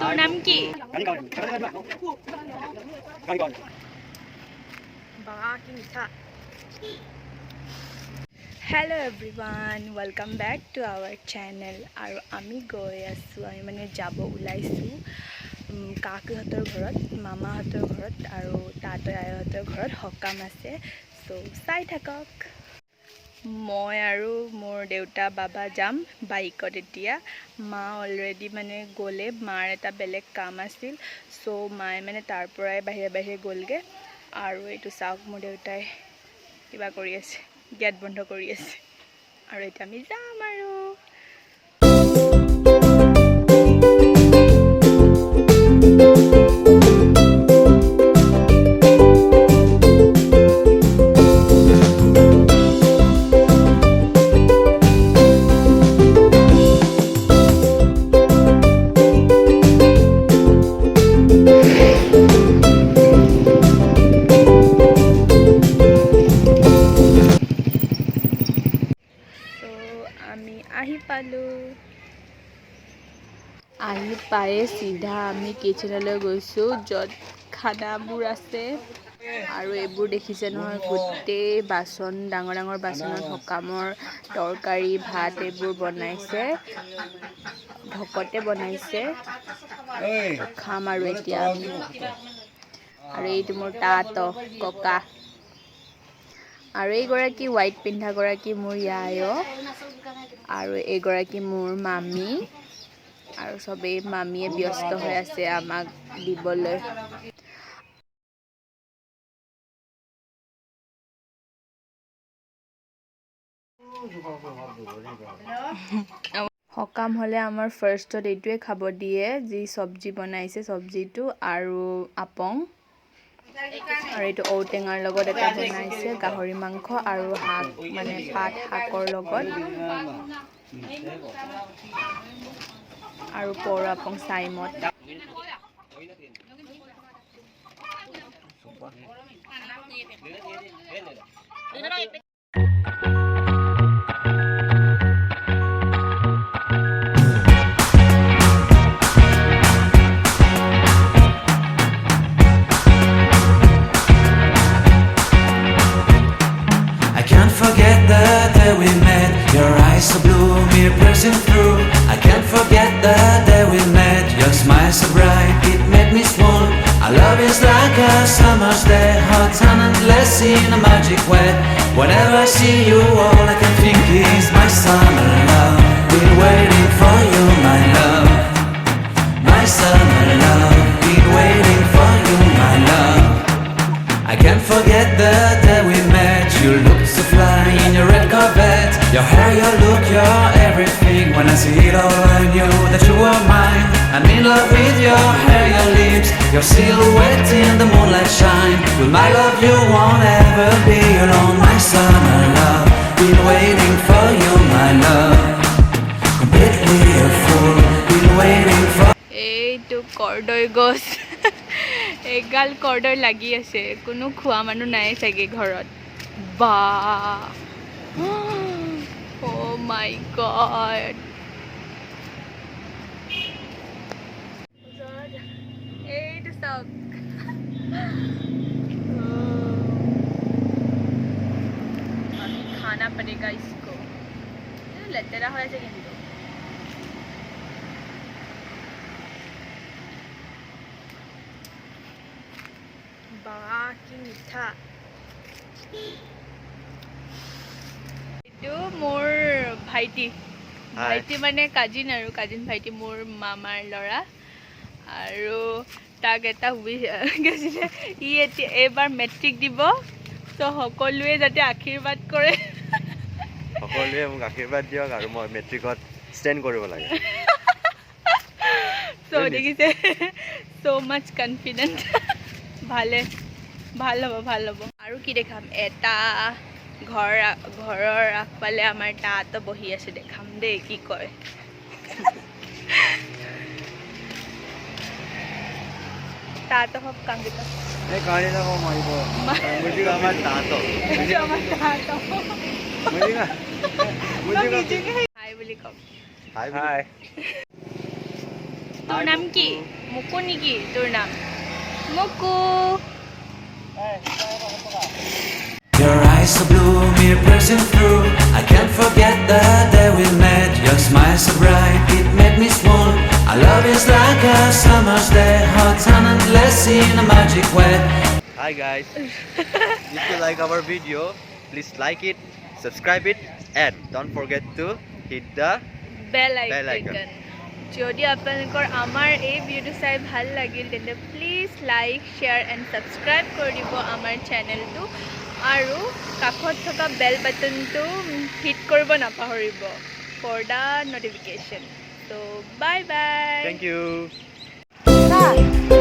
তোৰ নাম কি বাহ কি মিঠা Hello everyone, welcome back to our channel. আৰু আমি গৈ আছোঁ আমি মানে যাব ওলাইছোঁ কাকহঁতৰ ঘৰত মামাহঁতৰ ঘৰত আৰু তাতৰ আইহঁতৰ ঘৰত সকাম আছে সো চাই থাকক মই আৰু মোৰ দেউতা বাবা যাম বাইকত এতিয়া মা অলৰেডি মানে গ'লে মাৰ এটা বেলেগ কাম আছিল সো মায়ে মানে তাৰ পৰাই বাহিৰে বাহিৰে গ'লগে আৰু এইটো চাওক মোৰ দেউতাই কিবা কৰি আছে গেট বন্ধ কৰি আছে আৰু এতিয়া আমি যাম আৰু আহি পায়ে সিধা আমি কিচেনলৈ গৈছোঁ য'ত খানাবোৰ আছে আৰু এইবোৰ দেখিছে নহয় গোটেই বাচন ডাঙৰ ডাঙৰ বাচনত সকামৰ তৰকাৰী ভাত এইবোৰ বনাইছে ভকতে বনাইছে খাম আৰু এতিয়া আৰু এইটো মোৰ তাত ককা আৰু এইগৰাকী হোৱাইট পিন্ধাগৰাকী মোৰ য়ায় আৰু এইগৰাকী মোৰ মামী আৰু সবেই মামীয়ে ব্যস্ত হৈ আছে আমাক দিবলৈ সকাম হ'লে আমাৰ ফাৰ্ষ্টত এইটোৱে খাব দিয়ে যি চব্জি বনাইছে চব্জিটো আৰু আপং আৰু এইটো ঔটেঙাৰ লগত এটা বনাইছে গাহৰি মাংস আৰু শাক মানে পাত শাকৰ লগত আৰু পৰ আপং চাইমত Forget the day we met. Your eyes so blue, me piercing through. I can't forget the day we met. Your smile so bright, it made me swoon. Our love is like a summer's day, hot and endless in a magic way. Whenever I see you, all I can think is my summer love. Been waiting for you, my love. My summer love. Been waiting for you, my love. I can't forget the day we met. You looked so fly in your red Corvette. Your hair, your look, your everything. When I see it all, I knew that you were mine. I'm in love with your hair, your lips, your silhouette in the moonlight shine. With my love, you won't ever be alone. My summer love, been waiting for you, my love. Completely a fool, been waiting for. এইটো কৰ্দৈ গছ এগাল কৰ্দৈ লাগি আছে কোনো খোৱা মানুহ নাই চাগে ঘৰত বা ও মাই গড এইটো চাওক খানা পড়েগা इसको লেতেৰা হৈ আছে কিন্তু বাহ কি মিঠা এইটো মোৰ ভাইটি মানে কাজিন আৰু কাজিন ভাইটি মোৰ মামাৰ ল'ৰা আৰু তাক এটা গৈছিলে ই এবাৰ মেট্ৰিক দিব তো সকলোৱে যাতে আশীৰ্বাদ কৰে সকলোৱে মোক আশীৰ্বাদ দিয়ক আৰু মই মেট্ৰিকত ষ্টেণ্ড কৰিব লাগে সো দেখিছে সো মাচ কনফিডেন্ট ভাল হ'ব আৰু কি দেখাম এটা ঘৰৰ আগফালে আমাৰ তাত বহি আছে দেখাম দেই কি কয় তাত সব কাম কেইটা এই কাহিনী না মাৰিব মুজিক আমাৰ তাত হাই বুলি কম হাই তোৰ নাম কি মুকু নেকি তোৰ নাম মুকু Your eyes so blue, me piercing through. I can't forget the day we met. Your smile so bright, it made me swoon. Our love is like a summer's day, hot and endless in a magic way. Hi guys. If you like our video, please like it, subscribe it, and don't forget to hit the bell Bell icon icon. যদি আপোনালোকৰ আমাৰ এই ভিডিঅ'টো চাই ভাল লাগিল তেন্তে please like share and subscribe কৰি দিব আমাৰ চেনেলটো আৰু কাষত থকা বেল বাটনটো হিট কৰিব নাপাহৰিব ফৰ দ্য নটিফিকেশ্যন ত' bye bye Thank you. Bye.